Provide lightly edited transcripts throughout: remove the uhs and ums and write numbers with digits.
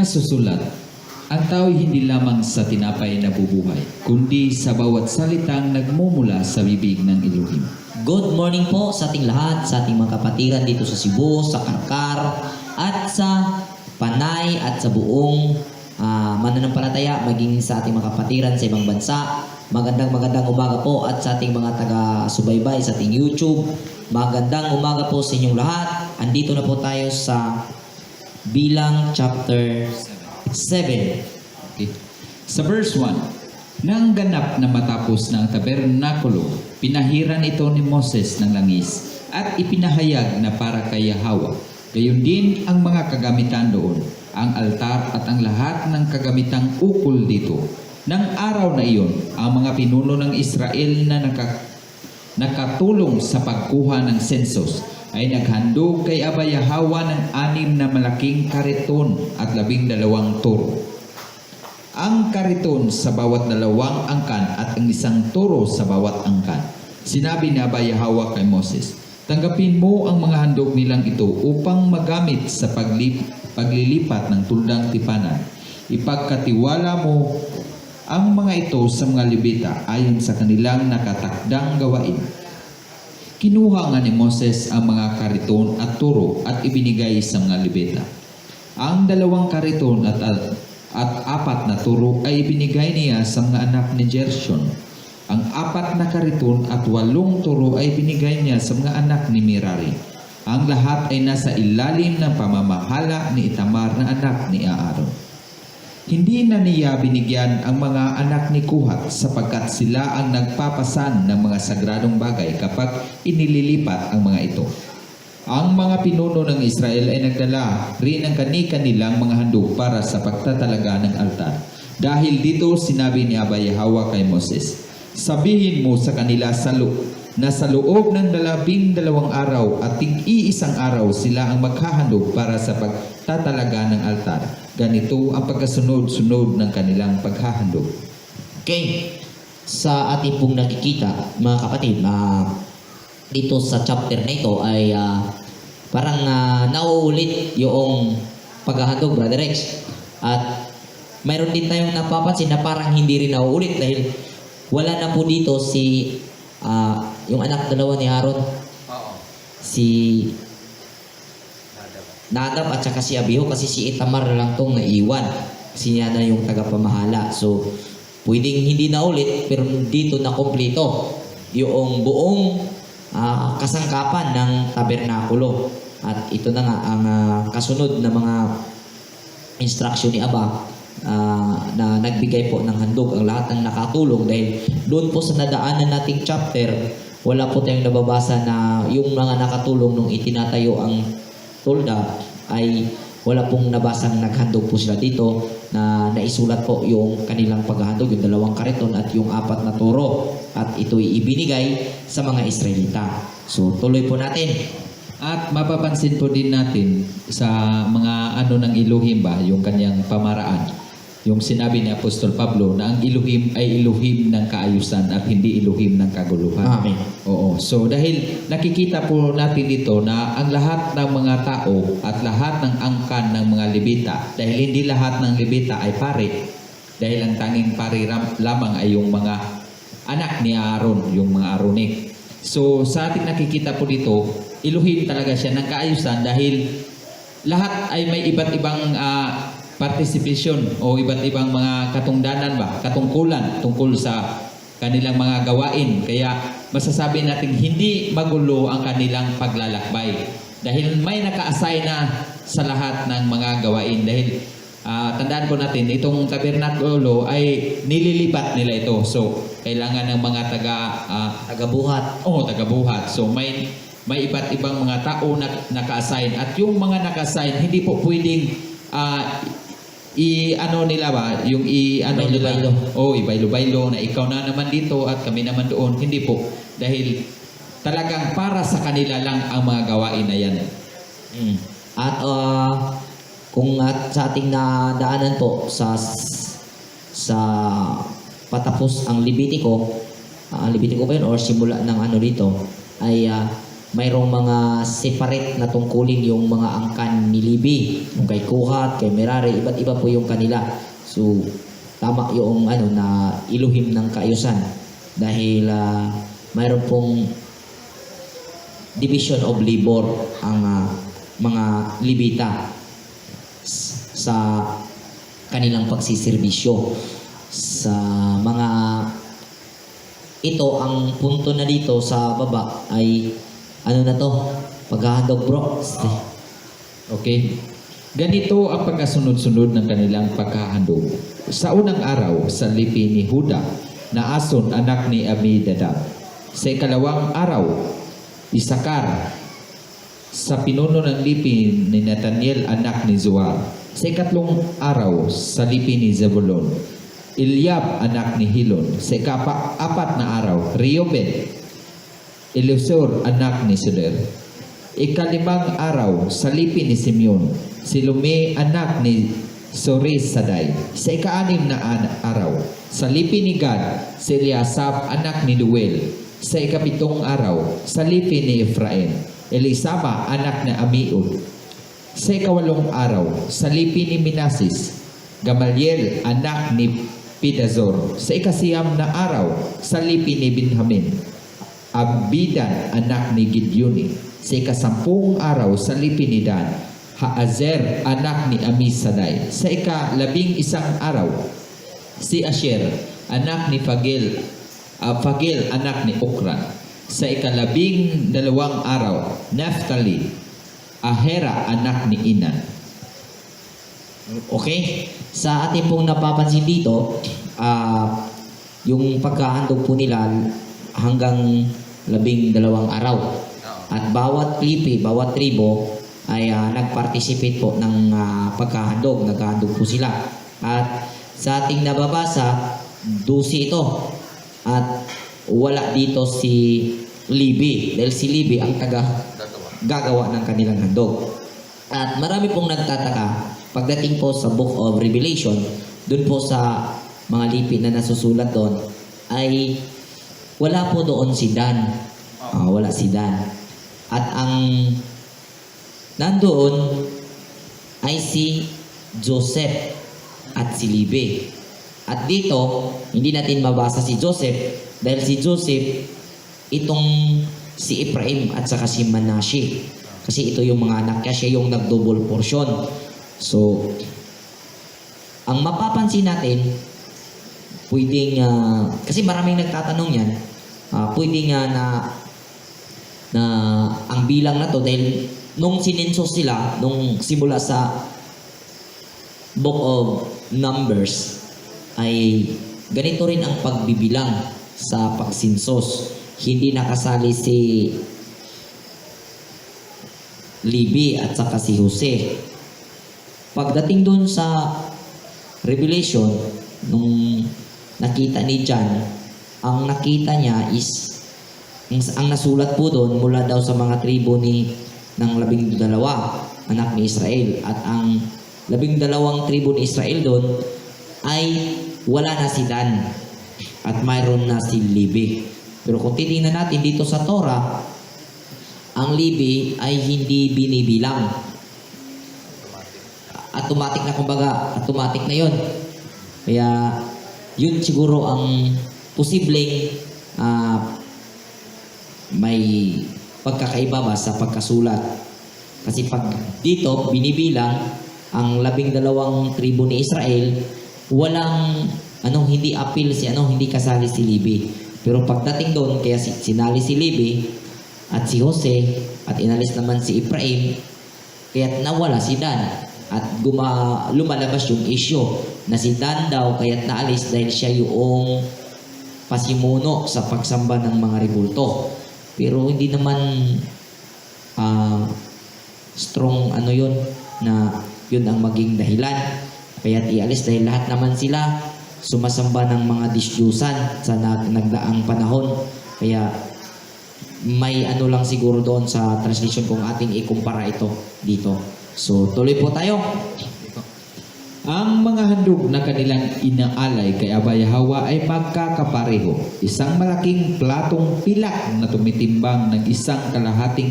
Nasusulat, ang tao'y hindi lamang sa tinapay nabubuhay, kundi sa bawat salitang nagmumula sa bibig ng Elohim. Good morning po sa ating lahat, sa ating mga kapatiran dito sa Cebu, sa Karkar, at sa Panay, at sa buong mananampalataya, maging sa ating mga kapatiran sa ibang bansa. Magandang umaga po, at sa ating mga taga-subaybay sa ating YouTube. Magandang umaga po sa inyong lahat. Andito na po tayo sa Bilang chapter 7. Okay. Sa verse 1, nang ganap na matapos ng tabernakulo, pinahiran ito ni Moses ng langis at ipinahayag na para kay Yahweh. Gayon din ang mga kagamitan doon, ang altar at ang lahat ng kagamitang ukol dito. Nang araw na iyon, ang mga pinuno ng Israel na nakatulong sa pagkuha ng sensus ay naghandog kay Aba Yahweh ng 6 na malaking kariton at 12 turo. Ang kariton sa bawat 2 angkan at ang 1 turo sa bawat angkan. Sinabi ni Aba Yahweh kay Moses, tanggapin mo ang mga handog nilang ito upang magamit sa paglilipat ng tuldang tipanan. Ipagkatiwala mo ang mga ito sa mga Levita ayon sa kanilang nakatakdang gawain. Kinuha nga ni Moses ang mga kariton at turo at ibinigay sa mga Levita. Ang 2 kariton at 4 na turo ay ibinigay niya sa mga anak ni Gershon. Ang 4 na kariton at 8 turo ay binigay niya sa mga anak ni Merari. Ang lahat ay nasa ilalim ng pamamahala ni Itamar na anak ni Aaron. Hindi na niya binigyan ang mga anak ni Kuhat sapagkat sila ang nagpapasan ng mga sagradong bagay kapag inililipat ang mga ito. Ang mga pinuno ng Israel ay nagdala rin ng kani-kanilang mga handog para sa pagtatalaga ng altar. Dahil dito sinabi ni Aba Yahweh kay Moses, sabihin mo sa kanila na sa loob ng 12 araw at tig-iisang araw sila ang maghahandog para sa pagtatalaga ng altar. Ganito ang pagkasunod-sunod ng kanilang paghahandog. Okay, sa ating pong nakikita, mga kapatid, dito sa chapter na ito ay parang nauulit yung paghahandog, Brother Rex. At mayroon din tayong napapansin na parang hindi rin nauulit dahil wala na po dito si yung anak dalawa ni Aaron. Si Nadab at saka si Abihu, kasi si Itamar na lang tong naiwan. Kasi niya na yung tagapamahala. So, pwedeng hindi na ulit, pero dito na kompleto yung buong kasangkapan ng tabernakulo. At ito na nga ang kasunod na mga instruction ni Aba na nagbigay po ng handog ang lahat ng nakatulong. Dahil doon po sa nadaanan nating chapter, wala po tayong nababasa na yung mga nakatulong nung itinatayo ang tulda ay wala pong nabasang naghandog po sila dito na naisulat po yung kanilang paghahandog, yung 2 kariton at yung 4 na turo, at ito'y ibinigay sa mga Israelita. So tuloy po natin. At mapapansin po din natin sa mga ng Elohim ba, yung kanyang pamaraan. Yung sinabi ni Apostol Pablo na ang Elohim ay Elohim ng kaayusan at hindi Elohim ng kaguluhan. Amen. Oo. So dahil nakikita po natin dito na ang lahat ng mga tao at lahat ng angkan ng mga Levita, dahil hindi lahat ng Levita ay pari, dahil ang tanging pari lamang ay yung mga anak ni Aaron, yung mga Aaronic. So sa ating nakikita po dito, Elohim talaga siya ng kaayusan dahil lahat ay may iba't ibang participation o iba't ibang mga katungkulan tungkol sa kanilang mga gawain. Kaya masasabi natin hindi magulo ang kanilang paglalakbay dahil may naka-assign na sa lahat ng mga gawain. Dahil tandaan po natin, itong tabernakulo ay nililipat nila ito. So kailangan ng mga tagabuhat. Tagabuhat. So may iba't ibang mga tao na naka-assign, at yung mga naka-assign hindi po pwedeng ibaylo-baylo na ikaw na naman dito at kami naman doon. Hindi po. Dahil talagang para sa kanila lang ang mga gawain na yan. At kung sa ating nadaanan po sa patapos ang Levitico ba yun or simula ng dito ay mayroong mga separate na tungkulin yung mga angkan ni Libby. Yung kay Kuhat, kay Merari, iba't iba po yung kanila. So, tama yung na iluhim ng kaayusan. Dahil mayroon pong division of labor ang mga Libita sa kanilang pagsiservisyo sa mga ito. Ang punto na dito sa baba ay paghahandog, bro. Okay? Ganito ang pagkasunod-sunod ng kanilang paghahandog. Sa unang araw, sa lipi ni Huda, na Ason, anak ni Aminadab. Sa ikalawang araw, Isakar, sa pinuno ng lipi ni Nathaniel, anak ni Zuar. Sa ikatlong araw, sa lipi ni Zebulon, Eliab, anak ni Hilon. Sa apat na araw, Reuben, Elisur, anak ni Suder. Ikalimang araw, sa lipi ni Simeon, Silome, anak ni Soris Saday. Sa ika-anim na araw, sa lipi ni Gad, si Eliasap, anak ni Duel. Sa ikapitong araw, sa lipi ni Efraim, Elisama, anak ni Amiud. Sa ikawalong araw, sa lipi ni Minasis, Gamaliel, anak ni Pidazor. Sa ikasiyam na araw, sa lipi ni Benjamin, Abidan, anak ni Gideoni. Sa ikasampung araw, sa lipi ni Dan, Haazer, anak ni Amisaday. Sa ika-11 araw, si Asher, anak ni Fagil, anak ni Okran. Sa ika-12 araw, Naphtali, Ahera, anak ni Inan. Okay? Sa ating pong napapansin dito, yung pagkahandog po nila hanggang 12 araw. At bawat lipi, bawat tribo ay nag-participate po ng pagkahandog. Naghahandog po sila. At sa ating nababasa, 12 ito. At wala dito si Libby. Dahil si Libby ang gagawa ng kanilang handog. At marami pong nagtataka pagdating po sa Book of Revelation, dun po sa mga lipi na nasusulat doon, ay wala po doon si Dan. Wala si Dan. At ang nandoon ay si Joseph at si Libby. At dito, hindi natin mabasa si Joseph dahil si Joseph, itong si Ephraim at saka si Manasseh. Kasi ito yung mga anak niya, siya yung nag-double portion. So, ang mapapansin natin, pwedeng, kasi maraming nagtatanong yan, pwedeng na ang bilang na to, dahil nung sinensos sila, nung simula sa Book of Numbers, ay ganito rin ang pagbibilang sa pagsinsos. Hindi nakasali si Libby at saka si Jose. Pagdating doon sa Revelation, nung nakita ni John, ang nakita niya is ang nasulat po doon mula daw sa mga tribo ng 12 anak ni Israel. At ang 12 tribo ni Israel doon ay wala na si Dan at mayroon na si Libby. Pero kung titingnan natin dito sa Torah, ang Libby ay hindi binibilang. Automatic na, kumbaga, automatic na yon. Kaya yun siguro ang posibleng may pagkakaiba ba sa pagkasulat. Kasi pag dito binibilang ang 12 tribo ni Israel, walang hindi appeal hindi kasali si Libby. Pero pagdating doon, kaya sinali si Libby at si Jose at inalis naman si Ephraim, kaya nawala si Dan. At lumalabas yung issue na si Dan daw kaya't naalis dahil siya yung pasimuno sa pagsamba ng mga rebulto. Pero hindi naman strong yun na yun ang maging dahilan. Kaya't ialis dahil lahat naman sila sumasamba ng mga disyusan sa nagdaang panahon. Kaya may lang siguro doon sa translation kung ating ikumpara ito dito. So, tuloy po tayo. Ang mga handog na kanilang inaalay kay Abay Hawa ay magkakapareho. Isang malaking platong pilak na tumitimbang ng 1.5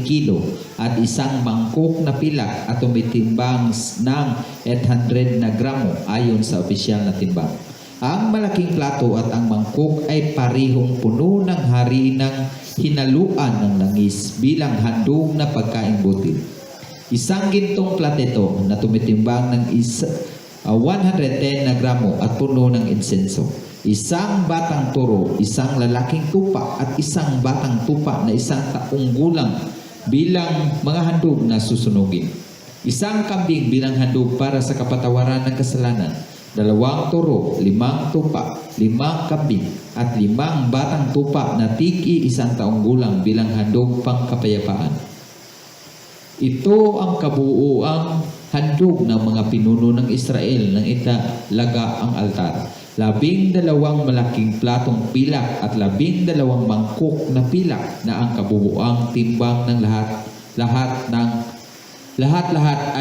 kilo at isang mangkok na pilak at tumitimbang ng 800 na gramo ayon sa opisyal na timbang. Ang malaking plato at ang mangkok ay parehong puno ng harinang hinaluan ng langis bilang handog na pagkaing butil. Isang gintong plateto na tumitimbang ng 110 na gramo at puno ng insenso. Isang batang toro, isang lalaking tupa at isang batang tupa na 1 taong gulang bilang mga handog na susunugin. Isang kambing bilang handog para sa kapatawaran ng kasalanan. 2 toro, 5 tupa, 5 kambing at 5 batang tupa na tigi 1 taong gulang bilang handog pangkapayapaan. Ito ang kabuuang handog ng mga pinuno ng Israel nang italaga ang altar. 12 malaking platong pilak at 12 mangkok na pilak na ang kabuuang timbang ng lahat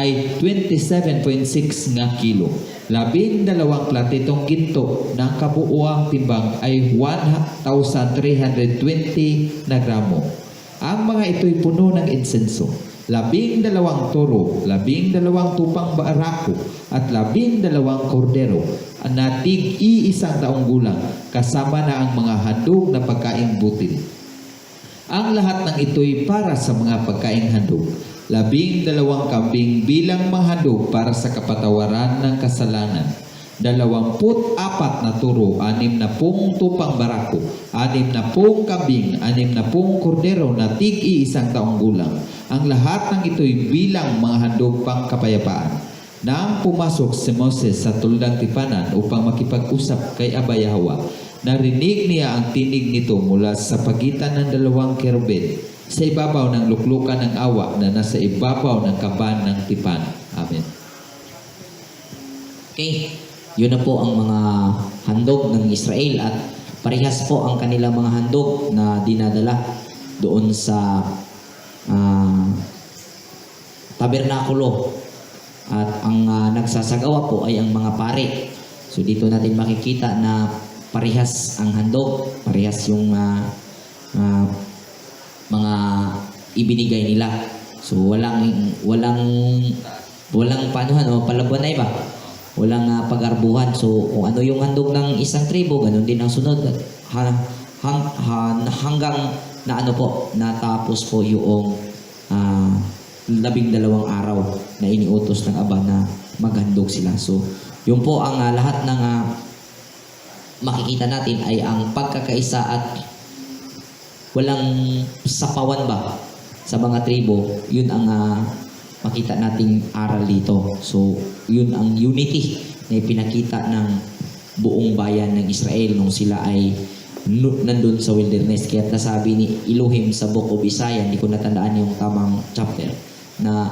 ay 27.6 nga kilo. 12 platitong ginto na ang kabuuang timbang ay 1,320 na gramo. Ang mga ito'y puno ng insenso. 12 toro, 12 tupang barako, at 12 kordero na tig-1 taong gulang, kasama na ang mga handog na pagkaing butil. Ang lahat ng ito'y para sa mga pagkaing handog. 12 kambing bilang mga handog para sa kapatawaran ng kasalanan. 24 na turo, 60 tupang barako, 60 kambing, 60 kordero na tig-1 taong gulang. Ang lahat ng ito'y bilang mga handog pang kapayapaan. Nang pumasok si Moses sa tuldang tipanan upang makipag-usap kay Abay Hawa, narinig niya ang tinig nito mula sa pagitan ng 2 kerubin sa ibabaw ng luklukan ng awa na nasa ibabaw ng kaban ng tipan. Amen. Okay, yun na po ang mga handog ng Israel at parehas po ang kanilang mga handog na dinadala doon sa tabernakulo. At ang nagsasagawa po ay ang mga pare. So dito natin makikita na parehas ang handog, parehas yung mga ibinigay nila. So walang panuhan o palabanay ba? Walang pag-arbuhan. So kung ano yung handog ng isang tribo, ganun din ang sunod. Hanggang na natapos po yung 12 araw na iniutos ng Aba na maghandog sila. So yun po ang lahat ng makikita natin ay ang pagkakaisa at walang sapawan ba sa mga tribo. Yun ang makita nating aral dito. So, yun ang unity na ipinakita ng buong bayan ng Israel nung sila ay nandun sa wilderness. Kaya nasabi ni Elohim sa Book of Isaiah, hindi ko natandaan yung tamang chapter, na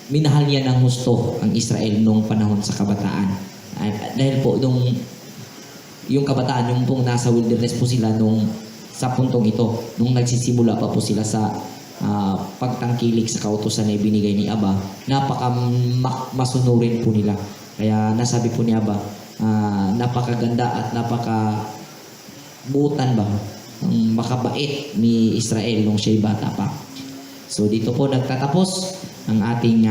minahal niya ng husto ang Israel nung panahon sa kabataan. Dahil po yung kabataan, yung pong nasa wilderness po sila sa puntong ito, nung nagsisimula pa po sila sa pagtangkilik sa kautusan na ibinigay ni Aba, masunurin po nila. Kaya nasabi po ni Aba, napakaganda at napakabuutan ba, makabait ni Israel nung siya'y bata pa. So dito po nagtatapos ang ating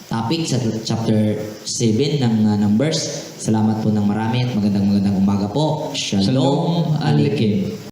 topic sa chapter 7 ng Numbers. Salamat po ng marami at magandang umaga po. Shalom Aleichem.